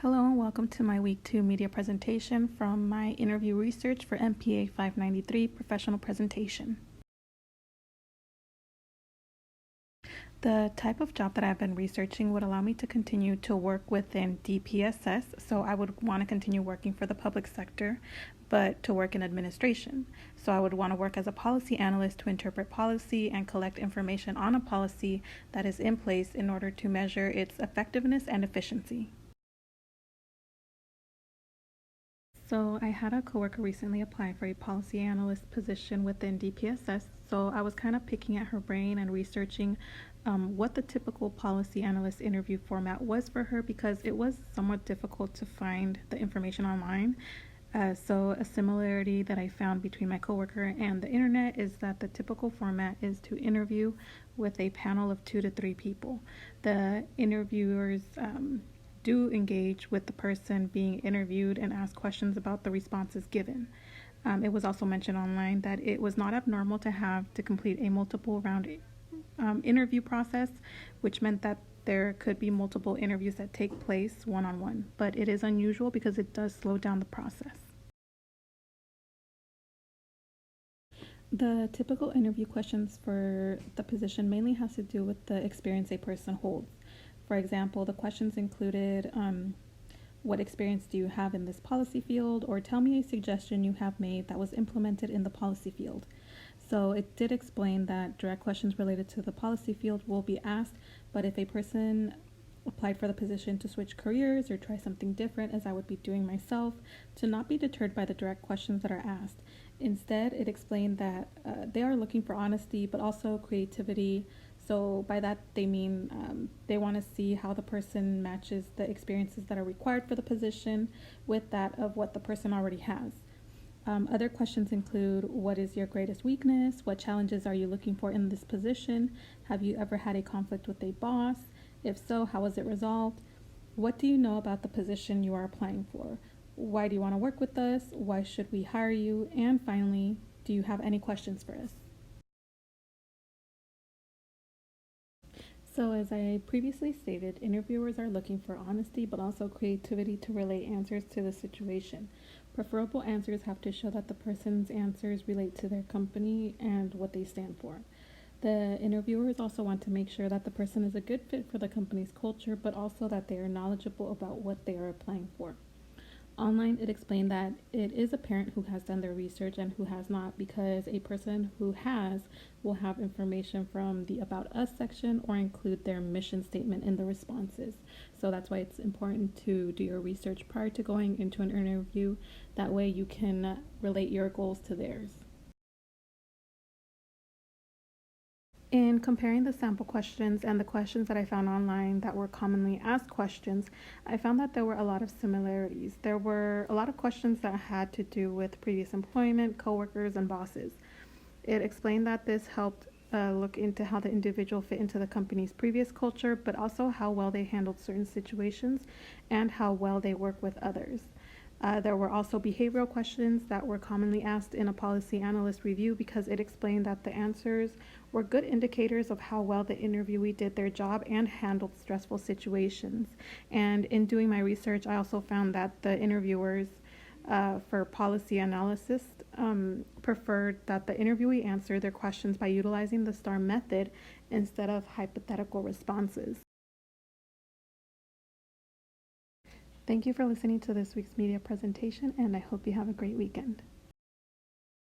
Hello and welcome to my Week 2 media presentation from my interview research for MPA 593 Professional Presentation. The type of job that I've been researching would allow me to continue to work within DPSS, so I would want to continue working for the public sector, but to work in administration. So I would want to work as a policy analyst to interpret policy and collect information on a policy that is in place in order to measure its effectiveness and efficiency. So I had a coworker recently apply for a policy analyst position within DPSS. So I was kind of picking at her brain and researching what the typical policy analyst interview format was for her because it was somewhat difficult to find the information online. So a similarity that I found between my coworker and the internet is that the typical format is to interview with a panel of 2 to 3 people. The interviewers do engage with the person being interviewed and ask questions about the responses given. It was also mentioned online that it was not abnormal to have to complete a multiple round interview process, which meant that there could be multiple interviews that take place one-on-one, but it is unusual because it does slow down the process. The typical interview questions for the position mainly has to do with the experience a person holds. For example, the questions included what experience do you have in this policy field, or tell me a suggestion you have made that was implemented in the policy field. So it did explain that direct questions related to the policy field will be asked, but if a person applied for the position to switch careers or try something different, as I would be doing myself, to not be deterred by the direct questions that are asked. Instead, it explained that they are looking for honesty, but also creativity. So by that, they mean they want to see how the person matches the experiences that are required for the position with that of what the person already has. Other questions include, what is your greatest weakness? What challenges are you looking for in this position? Have you ever had a conflict with a boss? If so, how was it resolved? What do you know about the position you are applying for? Why do you want to work with us? Why should we hire you? And finally, do you have any questions for us? So, as I previously stated, interviewers are looking for honesty but also creativity to relate answers to the situation. Preferable answers have to show that the person's answers relate to their company and what they stand for. The interviewers also want to make sure that the person is a good fit for the company's culture, but also that they are knowledgeable about what they are applying for. Online, it explained that it is apparent who has done their research and who has not, because a person who has will have information from the About Us section or include their mission statement in the responses. So that's why it's important to do your research prior to going into an interview. That way you can relate your goals to theirs. In comparing the sample questions and the questions that I found online that were commonly asked questions, I found that there were a lot of similarities. There were a lot of questions that had to do with previous employment, coworkers, and bosses. It explained that this helped look into how the individual fit into the company's previous culture, but also how well they handled certain situations and how well they work with others. There were also behavioral questions that were commonly asked in a policy analyst review because it explained that the answers were good indicators of how well the interviewee did their job and handled stressful situations. And in doing my research, I also found that the interviewers for policy analysis preferred that the interviewee answer their questions by utilizing the STAR method instead of hypothetical responses. Thank you for listening to this week's media presentation, and I hope you have a great weekend.